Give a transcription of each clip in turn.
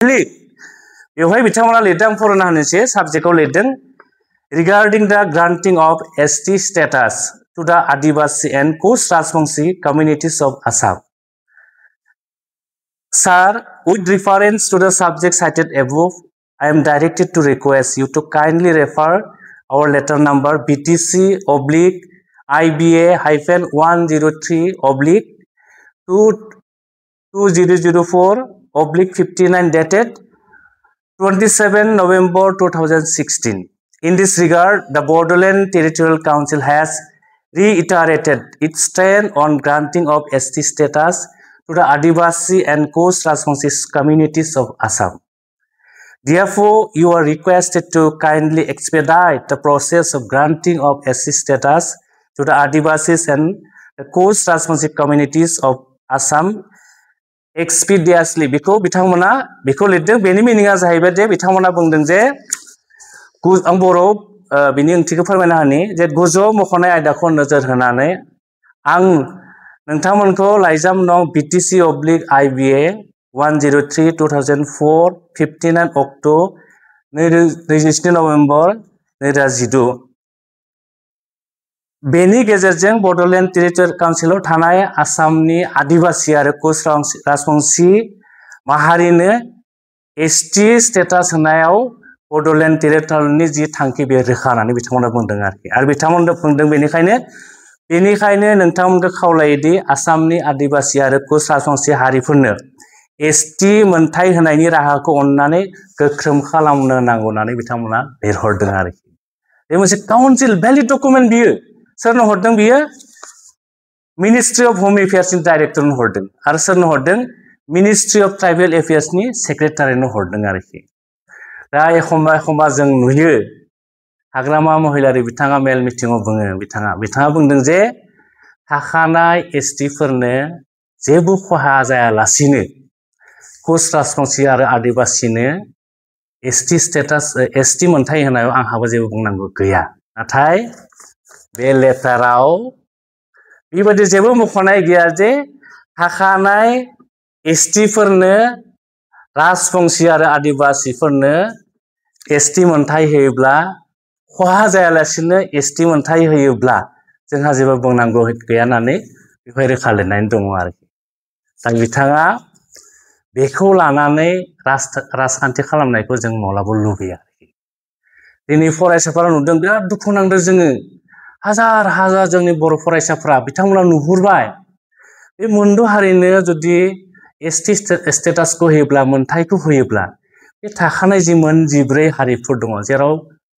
बेवहाय बिथांमोना लिरदों फरायना होनोसै साबजेक्टआव लिरदों regarding the granting of ST status to the Adivasi and Koch Rajbangshi communities of Assam. Sir, with reference to the subject cited above, I am directed to request you to kindly refer our letter number BTC/IBA-103/2004/59 dated 27 November 2016. In this regard, the Bodoland Territorial Council has reiterated its stand on granting of ST status to the Adivasi and Koch Rajbangshi communities of Assam. Therefore, you are requested to kindly expedite the process of granting of ST status to the Adivasis and the Koch Rajbangshi communities of Assam expeditiously. Because बिथांमोना बेखौ लिरदों बेनि मिनिंआ जाहैबाय जे बिथांमोना बुंदों जे आं बर'आव बिनि ओंथिखौ फोरमायना होनि जे गोजौआव मख'नाय आयदाखौ नोजोर होनानै आं नोंथांमोनखौ लाइजाम नं BTC/IBA 103/2004/59 अक्ट' 27 नभेम्बर 2012 बेनि गेजेरजों बड'लेण्ड टेरिटरियेल काउन्सिलाव थानाय आसामनि आदिबासि आरो कोच राजबंशी माहारिनो ST स्टेटास होनायाव बड'लेण्ड टेरिटरियेलनि जि थांखि बे रोखा होननानै बिथांमोना बुंदों आरो बिथांमोना बुंदों बेनिखायनो नोंथांमोनखौ खावलायोदि आसामनि आदिबासि आरो कोच राजबंशी हारिफोरनो ST मोनथाय होनायनि राहाखौ अन्नानै गोख्रों खालामनो नांगौ होननानै बिथांमोना लिरहरदों आरोखि बे मोनसे काउन्सिल भैलिड डकुमेन्ट बियो सोरनो हरदों बियो मिनिस्ट्रि अफ होम एफेयार्सनि डाइरेक्टरनो हरदों आरो सोरनो हरदों मिनिस्ट्रि अफ ट्राइबेल एफेयार्सनि सेक्रेटारिनो हरदों आरोखि दा एखमबा जों नुयो हाग्रामा महिलारि बिथाङा मेल मिटिङाव बुङो बिथाङा बुंदों जे थाखानाय STफोरनो जेबो खहा जायालासिनो कोच राजबंशी आरो आदिबासिनो ST मोनथाय होनायाव आंहाबो जेबो बुंनांगौ गैया नाथाय बे लेटाराव बेबायदि जेबो मख'नाय गैया जे थाखानाय STफोरनो राजबंशी आरो आदिबासिफोरनो ST मोनथाय होयोब्ला खहा जायालासिनो ST मोनथाय होयोब्ला जोंहा जेबो बुंनांगौ गैया होननानै बेवहाय रोखा लिरनानै दङ आरोखि दा बिथाङा बेखौ लानानै राजखान्थि खालामनायखौ जों माब्लाबा लुबैया दिनै फरायसाफोरा नुदों बिराद दुखु नांदों जोङो हाजार जोंनि बर' फरायसाफोरा बिथांमोना नुहुरबाय बे मोनद' हारिनो जुदि ST स्टेटासखौ होयोब्ला मोनथायखौ होयोब्ला बे थाखानाय जि मोन 14 हारिफोर दङ जेराव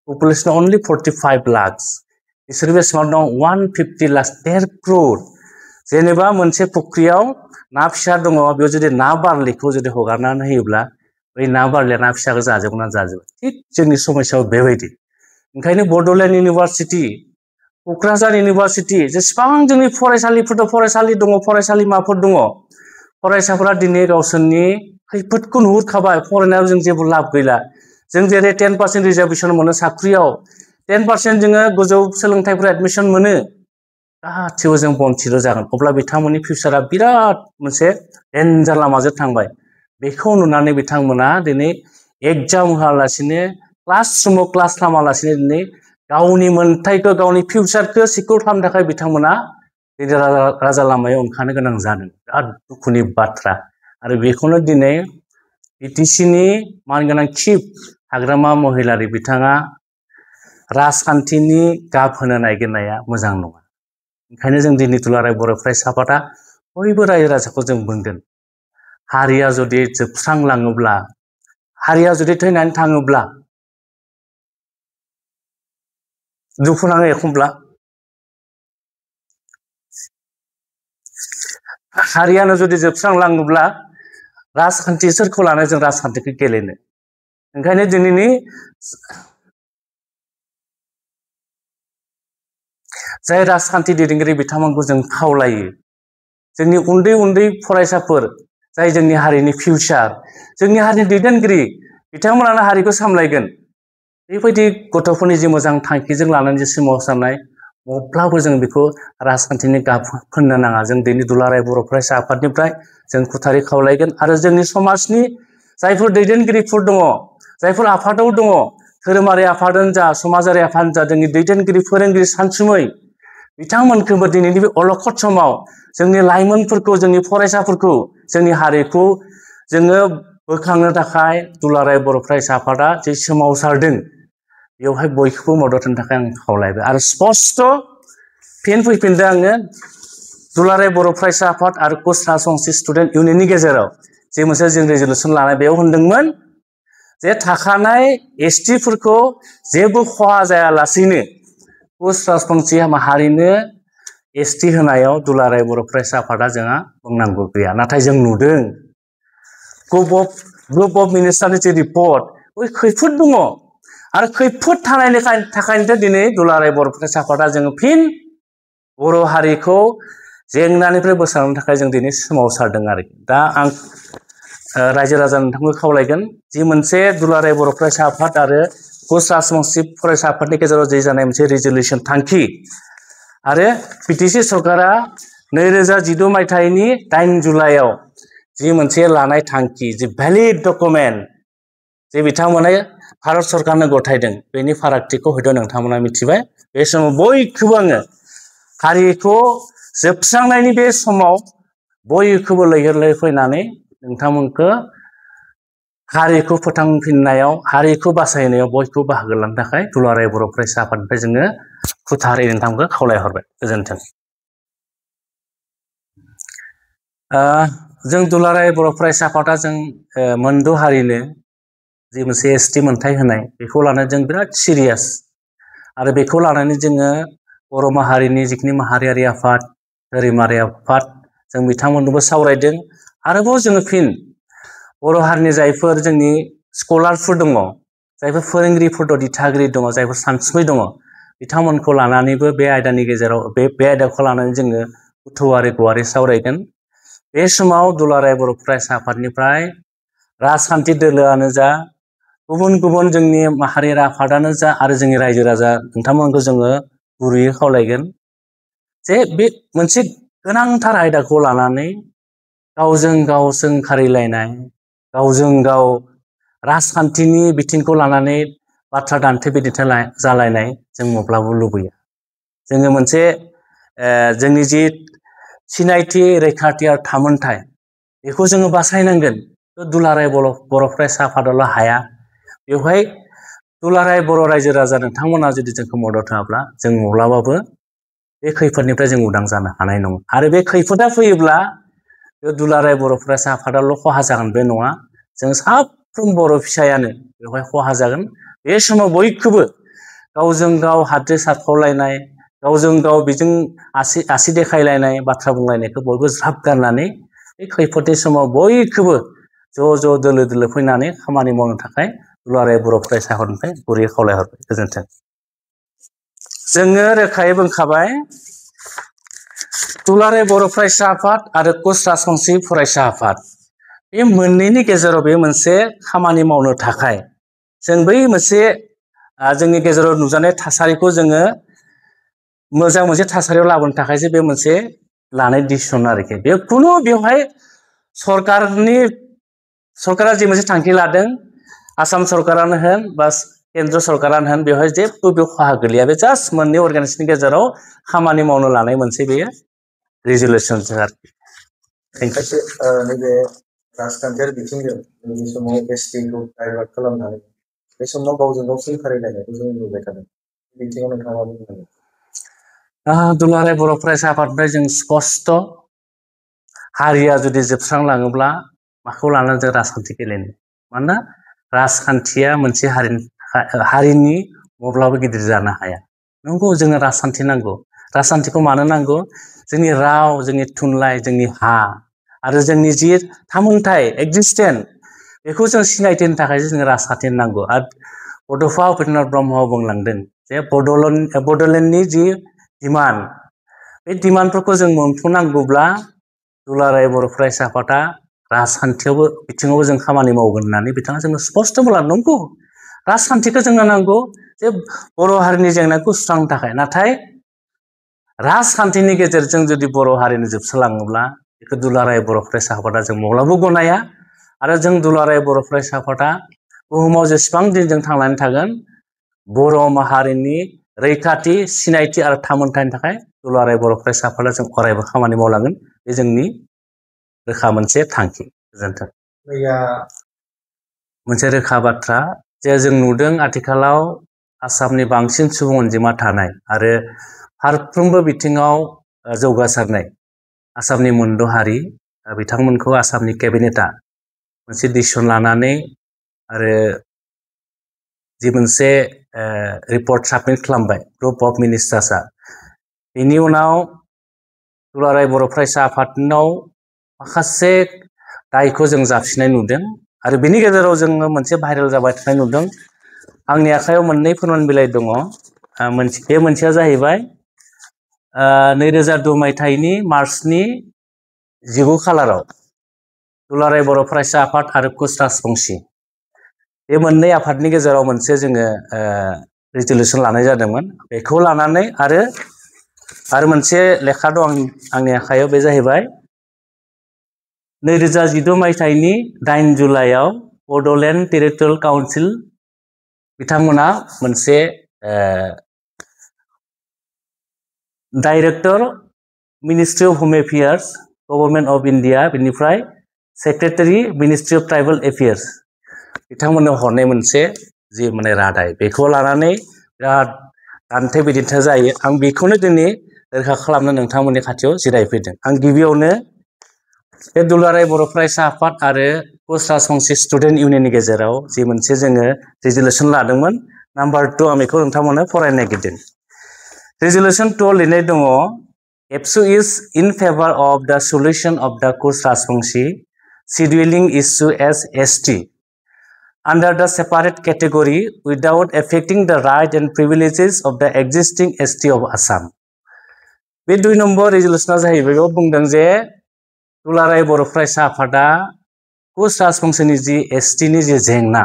पपुलेसना अनलि 45 लाख बिसोर बेसेबां दं 150 लाख 1.5 crore जेनेबा मोनसे फुख्रियाव ना फिसा दङ बेयाव जुदि ना बारलिखौ जुदि हगारनानै होयोब्ला बै ना बारलिया ना फिसाखौ जाजोबगोन ना जाजोबा थिग जोंनि समस्यायाव बेबायदि ओंखायनो बड'लेण्ड इउनिभारसिटि क'क्राझार इउनिभारसिटि जेसेबां जोंनि फरायसालिफोर दं फरायसालि दङ फरायसालिमाफोर दङ फरायसाफोरा दिनै गावसोरनि खैफोदखौ नुहुरखाबाय फरायनायाव जों जेबो लाब गैला जों जेरै 10% रिजार्भेसन मोनो साख्रियाव 10% जोङो गोजौ सोलोंथाइफोराव एडमिसन मोनो गासिबो जों बन्चित जागोन अब्ला बिथांमोननि फिउचारा बिराद मोनसे डेन्जार लामाजों थांबाय बेखौ नुनानै बिथांमोना दिनै एग्जाम होआलासिनो क्लासरुमाव क्लास खालामालासिनो दिनै गावनि मोनथायखौ गावनि फिउचारखौ सिकिउर खालामनो थाखाय बिथांमोना राजा लामायाव ओंखारनो गोनां जादों बिराद दुखुनि बाथ्रा आरो बेखौनो दिनै BTCनि मानगोनां चिफ हाग्रामा महिलारि बिथाङा राजखान्थिनि गाब होनो नागिरनाया मोजां नङा ओंखायनो जों दिनै दुलाराय बर' फरायसा आफादा बयबो रायजो राजाखौ जों बुंगोन हारिया जुदि जोबस्रांलाङोब्ला हारिया जुदि थैनानै थाङोब्ला दुखु नाङो एखमब्ला हारियानो जुदि जोबस्रांलाङोब्ला राजखान्थि सोरखौ लानानै जों राजखान्थिखौ गेलेनो ओंखायनो दिनैनि जाय राजखान्थि दैदेनगिरि बिथांमोनखौ जों खावलायो जोंनि उन्दै फरायसाफोर जाय जोंनि हारिनि फिउचार जोंनि हारिनि दैदेनगिरि बिथांमोनानो हारिखौ सामलायगोन बेबायदि गथ'फोरनि जि मोजां थांखिजों लानानै जे सोमावसारनाय अब्लाबो जों बेखौ राजखान्थिनि गाब फोननो नाङा जों दिनै दुलाराय बर' फरायसा आफादनिफ्राय जों खुथारि खावलायगोन आरो जोंनि समाजनि जायफोर दैदेनगिरिफोर दङ जायफोर आफादाव दङ धोरोमारि आफादानो जा समाजारि आफादानो जा जोंनि दैदेनगिरि फोरोंगिरि सानसुमै बिथांमोनखौबो दिनैनि बे अलखद समाव जोंनि लाइमोनफोरखौ जोंनि फरायसाफोरखौ जोंनि हारिखौ जोङो बोखांनो थाखाय दुलाराय बर' फरायसा आफादा जे सोमावसारदों बेवहाय बयखौबो मदद होनो थाखाय आं खावलायबाय आरो स्पष्ट फिन फैफिनदों आङो दुलाराय बर' फरायसा आफाद आरो कच राजबंसि स्टुडेन्ट इउनियननि गेजेराव जे मोनसे जों रेजलिउसन लानाय बेयाव होनदोंमोन जे थाखानाय एसटिफोरखौ जेबो खहा जायालासेनो कच राजबंसि माहारिनो एसटि होनायाव दुलाराय बर' फरायसा आफादा जोंहा बुंनांगौ गैया नाथाय जों नुदों ग्रुप अफ मिनिस्टारनि जे रिपर्ट बै खैफोद दङ आरो खैफोद थानायनि थाखायनो दिनै दुलाराय बर' फरायसा आफादा जोङो फिन बर' हारिखौ जेंनानिफ्राय बोस्रांनो थाखाय जों दिनै सोमावसारदों आरोखि दा आं रायजो राजा नोंथांखौ खावलायगोन जि मोनसे दुलाराय बर' फरायसा आफाद आरो कच राजबंसि फरायसा आफादनि गेजेराव जे जानाय मोनसे रेजलिउसन थांखि आरो बिटिसि सरकारा 2016 मायथाइनि 8 जुलाइआव जि मोनसे लानाय थांखि जि भैलिड डकुमेन्ट जे बिथांमोना भारत सरकारनो गथायदों बेनि फारागथिखौ हयथ' नोंथांमोना मिथिबाय बे समाव बयखौबो आङो हारिखौ जोबस्रांनायनि बे समाव बयखौबो लैहोर लैहोर फैनानै नोंथांमोनखौ हारिखौ फोथांफिननायाव हारिखौ बासायनायाव बयखौबो बाहागो लानो थाखाय दुलाराय बर' फरायसा आफादनिफ्राय जोङो खुथारै नोंथांखौ खावलायहरबाय गोजोन्थों जों दुलाराय बर' फरायसा आफादा जों मोनद' हारिनो जि मोनसे एसटि मोनथाय होनाय बेखौ लानानै जों बिराद सिरियास आरो बेखौ लानानै जोङो बर' माहारिनि जिखिनि माहारियारि आफाद धोरोमारि आफाद जों बिथांमोननोबो सावरायदों आरोबाव जोङो फिन बर' हारिनि जायफोर जोंनि स्कलारफोर दङ जायफोर फोरोंगिरिफोर दङ दिथागिरि दङ जायफोर सानसुमै दङ बिथांमोनखौ लानानैबो बे आयदानि गेजेराव बे आयदाखौ लानानै जोङो गोथौआरि गुवारै सावरायगोन बे समाव दुलाराय बर' फरायसा आफादनिफ्राय राजखान्थि दोलोआनो जा गुबुन गुबुन जोंनि माहारियारि आफादानो जा आरो जोंनि रायजो राजा नोंथांमोनखौ जोङो गुरैयै खावलायगोन जे बे मोनसे गोनांथार आयदाखौ लानानै गावजों गाव सोंखारिलायनाय गावजों गाव राजखान्थिनि बिथिंखौ लानानै बाथ्रा दान्थे बिदान्थे जालायनाय जों माब्लाबो लुबैया जोङो मोनसे जोंनि जि सिनायथि रैखाथि आरो थामोनथाय बेखौ जोङो बासायनांगोन दुलाराय बर' फरायसा आफादाल' हाया बेवहाय दुलाराय बर' रायजो राजा नोंथांमोना जुदि जोंखौ मदद होआब्ला जों माब्लाबाबो बे खैफोदनिफ्राय जों उदां जानो हानाय नङा आरो बे खैफोदा फैयोब्ला बे दुलाराय बर' फरायसा आफादाल' खहा जागोन बे नङा जों साफ्रोम बर' फिसायानो बेवहाय खहा जागोन बे समाव बयखौबो गावजों गाव हाद्रि सारफावलायनाय गावजों गाव बिजों आसि देखायलायनाय बाथ्रा बुंलायनायखौ बयबो ज्राब गारनानै बे खैफोदनि समाव बयखौबो ज' ज' दोलो दोलो फैनानै खामानि मावनो थाखाय दुलाराय बर' फरायसा आफादनिफ्राय गुरै खावलायहरबाय गोजोन्थों जोङो रोखायै बुंखाबाय दुलाराय बर' फरायसा आफाद आरो कच राजबंसि फरायसा आफाद बे मोननैनि गेजेराव बे मोनसे खामानि मावनो थाखाय जों बै मोनसे जोंनि गेजेराव नुजानाय थासारिखौ जोङो मोजां मोनसे थासारियाव लाबोनो थाखायसो बे मोनसे लानाय डिसिसन आरोखि बे खुनु बेवहाय सरकारा जि मोनसे थांखि लादों आसाम सरकारानो होन बा केन्द्र सरकारानो होन बेवहाय जेबो बे खहा गोलैया बे जास्ट मोननै अर्गानाइजेसननि गेजेराव खामानि मावनो लानाय मोनसे बेयो रेजुलेसन आरोखि नैबे राजखान्थियारि बिथिंजों बे समाव एसटिखौ डाइभार्ट खालामनानै बे समाव गावजों गाव सोंखारिलायनायखौ जों नुबाय थादों बिथिङाव नोंथाङा बुंनांगोन दुलाराय बर' फरायसा आफादनिफ्राय जों स्पष्ट हारिया जुदि जोबस्रांलाङोब्ला माखौ लानानै जों राजखान्थि गेलेनो मानोना राजखान्थिया मोनसे हारिनि माब्लाबो गिदिर जानो हाया नंगौ जोंनो राजखान्थि नांगौ राजखान्थिखौ मानो नांगौ जोंनि राव जोंनि थुनलाइ जोंनि हा आरो जोंनि जि थामोनथाय एक्जिस्टेन्स बेखौ जों सिनायथिनो थाखाय जोंनो राजखान्थि नांगौ आरो बड'फा उपेन्द्रनाथ ब्रह्मआ बुंलांदों जे बड'लेण्डनि जि डिमान्ड बे डिमान्डफोरखौ जों मोनफुंनांगौब्ला दुलाराय बर' फरायसा आफादा राजखान्थियावबो बिथिङावबो जों खामानि मावगोन होननानै बिथाङा जोंनो स्पष्ट बुंलांदों नंगौ राजखान्थिखौ जोंनो नांगौ जे बर' हारिनि जेंनाखौ सुस्रांनो थाखाय नाथाय राजखान्थिनि गेजेरजों जुदि बर' हारिनि जोबस्रांलाङोब्ला बेखौ दुलाराय बर' फरायसा आफादा जों माब्लाबो गनाया आरो जों दुलाराय बर' फरायसा आफादा बुहुमाव जेसेबां दिन जों थांनानै थागोन बर' माहारिनि रैखाथि सिनायथि आरो थामोनथायनि थाखाय दुलाराय बर' फरायसा आफादा जों अरायबो खामानि मावलांगोन बे जोंनि रोखा मोनसे थांखि गोजोन्थों मोनसे रोखा बाथ्रा जे जों नुदों आथिखालाव आसामनि बांसिन सुबुं अनजिमा थानाय आरो फारफ्रोमबो बिथिङाव जौगासारनाय आसामनि मोनद' हारि बिथांमोनखौ आसामनि केबिनेटआ मोनसे डिसिसन लानानै आरो जि मोनसे रिपर्ट साबमिट खालामबाय ग्रुप अफ मिनिस्टार्सआ बेनि उनाव दुलाराय बर' फरायसा आफादनाव माखासे दायखौ जों जाबसिननाय नुदों आरो बेनि गेजेराव जोङो मोनसे भाइरेल जाबाय थानाय नुदों आंनि आखायाव मोननै फोरमान बिलाइ दङ बे मोनसेया जाहैबाय 2002 मायथाइनि मार्चनि 19 खालाराव दुलाराय बर' फरायसा आफाद आरो कुच राजबंशी बे मोननै आफादनि गेजेराव मोनसे जोङो रिजोल्युसन लानाय जादोंमोन बेखौ लानानै आरो मोनसे लेखा दं आंनि आखायाव बे जाहैबाय 2016 मायथाइनि 8 जुलाइआव बड'लेण्ड टेरिटरियेल काउन्सिल बिथांमोना मोनसे डाइरेक्टर मिनिस्ट्रि अफ होम एफेयार्स गभर्नमेन्ट अफ इन्डिया बेनिफ्राय secretary ministry of tribal affairs बिथांमोननो हरनाय मोनसे जि माने रादाय बेखौ लानानै बिराद दान्थे बिदान्थे जायो आं बेखौनो दिनै रोखा खालामनो नोंथांमोननि खाथियाव जिरायफैदों आं गिबियावनो बे दुलाराय बर' फरायसा आफाद आरो कुच राजबंशी स्टुडेन्ट इउनियननि गेजेराव जि मोनसे जोङो रिजोल्युसन लादोंमोन नाम्बार 2 आं बेखौ नोंथांमोननो फरायनो नागिरदों रिजोल्युसन 2 लिरनाय दङ एबसु इज इन फेभार अफ द सल्युशन अफ द Cooch Rajbanshi scheduling issue as ST under the separate category without affecting the right and privileges of the existing ST of Assam बे 2 नम्बर रिजोल्युसना जाहैबाय बेयाव बुंदों जे दुलाराय बर' फरायसा आफादा कुच राजबंशीनि जि ST नि जि जेंना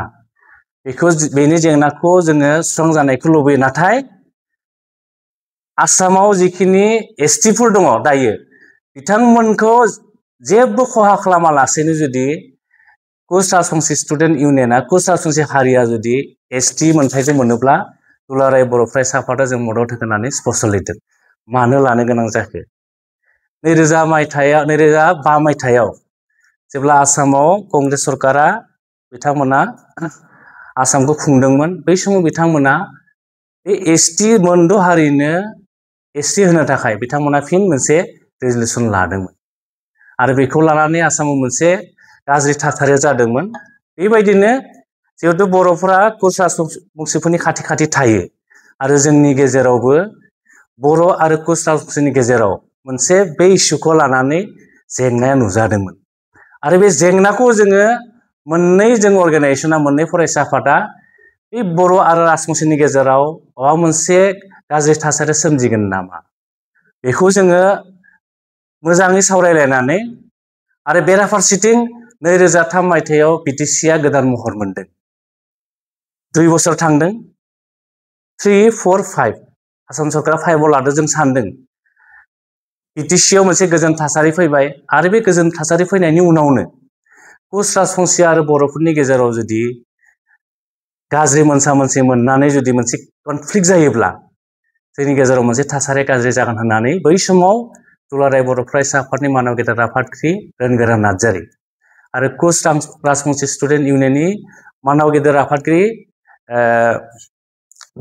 बेनि जेंनाखौ जोङो सुस्रांजानायखौ लुबैयो नाथाय आसामाव जिखिनि STफोर दङ दायो बिथांमोनखौ जेबो खहा खालामालासेनो जुदि कुच राजबंशी स्टुडेन्ट इउनियना कुच राजबंशी हारिया जुदि ST मोनथायखौ मोनोब्ला दुलाराय बर' फरायसा आफादा जों मदद होगोननानै स्पष्ट लिरदों मानो लानो गोनां जाखो 2005 मायथाइयाव जेब्ला आसामाव कंग्रेस सरकारा बिथांमोना आसामखौ खुंदोंमोन बै समाव बिथांमोना बे ST मोनद' हारिनो ST होनो थाखाय बिथांमोना फिन मोनसे रिजोल्युसन लादोंमोन आरो बेखौ लानानै आसामाव मोनसे गाज्रि थासारि जादोंमोन बेबायदिनो जिहेतु बर'फोरा कुच राजबंशीफोरनि खाथि खाथि थायो आरो जोंनि गेजेरावबो बर' आरो कुच राजबंशीनि गेजेराव मोनसे बे इस्युखौ लानानै जेंनाया नुजादोंमोन आरो बे जेंनाखौ जोङो मोननै अर्गानाइजेसना मोननै फरायसा आफादा बे बर' आरो राजबंशीनि गेजेराव माबा मोनसे गाज्रि थासारि सोमजिगोन नामा बेखौ जोङो मोजाङै सावरायलायनानै आरो बेराफारसेथिं 2003 मायथाइयाव बिटिसिआ गोदान महर मोनदों 2 बोसोर थांदों 3, 4, 5 आसाम सरकारा 5आव लादों जों सानदों बिटिसिआव मोनसे गोजोन थासारि फैबाय आरो बे गोजोन थासारि फैनायनि उनावनो कुच राजबंशी आरो बर'फोरनि गेजेराव जुदि गाज्रि मोनसा-मोनसि मोननानै जुदि मोनसे कनफ्लिक्ट जायोब्ला जोंनि गेजेराव मोनसे थासारि गाज्रि जागोन होननानै बै समाव दुलाराय बर' फरायसा आफादनि मानव गेदेर आफादगिरि रोनगोरा नार्जारि आरो कुच राजबंशी स्टुडेन्ट इउनियननि मानव गेदेर आफादगिरि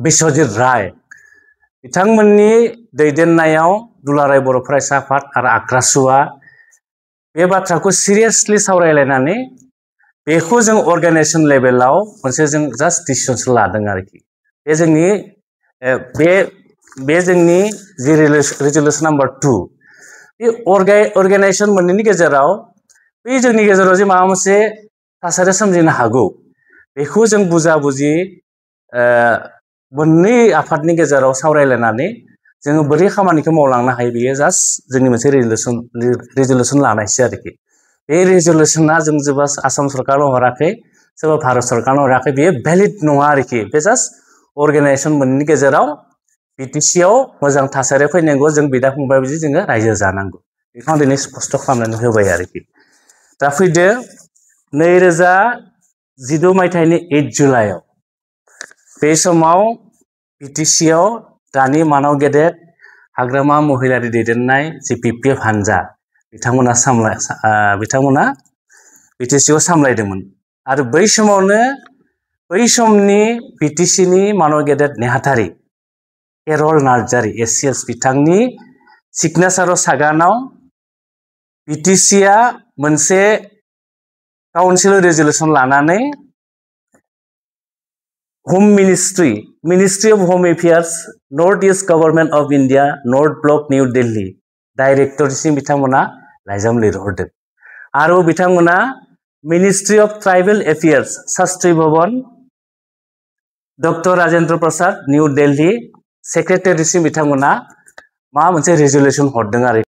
बिश्वजित राय बिथांमोननि दैदेननायाव दुलाराय बर' फरायसा आफाद आरो आक्रासुआ बे बाथ्राखौ सिरियासलि सावरायलायनानै बेखौ जों अर्गानाइजेसन लेभेलाव मोनसे जों जास्ट डिसिसनसो लादों आरोखि बे जोंनि जि रिजोल्युसन नाम्बार 2 बे अर्गानाइजेसन मोननैनि गेजेराव बे जोंनि गेजेराव जे माबा मोनसे थासारि सोमजिनो हागौ बेखौ जों बुजा-बुजि मोननै आफादनि गेजेराव सावरायलायनानै जोङो बोरै खामानिखौ मावलांनो हायो बेयो जास्ट जोंनि मोनसे रिजोल्युसन लानायसो आरोखि बे रिजोल्युसना जों जेबो आसाम सरकारनो हराखै सोरबा भारत सरकारनो हराखै बेयो भ्यालिड नङा आरोखि बे जास्ट अर्गानाइजेसन मोननैनि गेजेराव बिटिसिआव मोजां थासारि फैनांगौ जों बिदा फंबाय बायदि जोङो रायजो जानांगौ बेखौ आं दिनै स्पष्ट खालामनानै होबाय आरोखि दा फैदो 2016 मायथाइनि 8 जुलाइआव बे समाव बिटिसिआव दानि मानाव गेदेर हाग्रामा महिलारि दैदेननाय जि पिपिएफ हानजा बिथांमोना बिटिसिआव सामलायदोंमोन आरो बै समावनो बै समनि बिटिसिनि मानाव गेदेर नेहाथारि केरल नार्जारि एसिएस बिथांनि सिगनेचार सागानाव बिटिसिआ मोनसे काउन्सिल रेजोल्यूशन लानानै home ministry of home affairs north east government of India north block new Delhi डायरेक्टरसिम बिथांमोना लाइजाम लिरहरदों आरो बिथांमोना ministry of tribal affairs Shastri Bhavan doctor Rajendra Prasad new Delhi सेक्रेटारिसिम बिथांमोना मा मोनसे रेजोल्यूशन हरदों आरो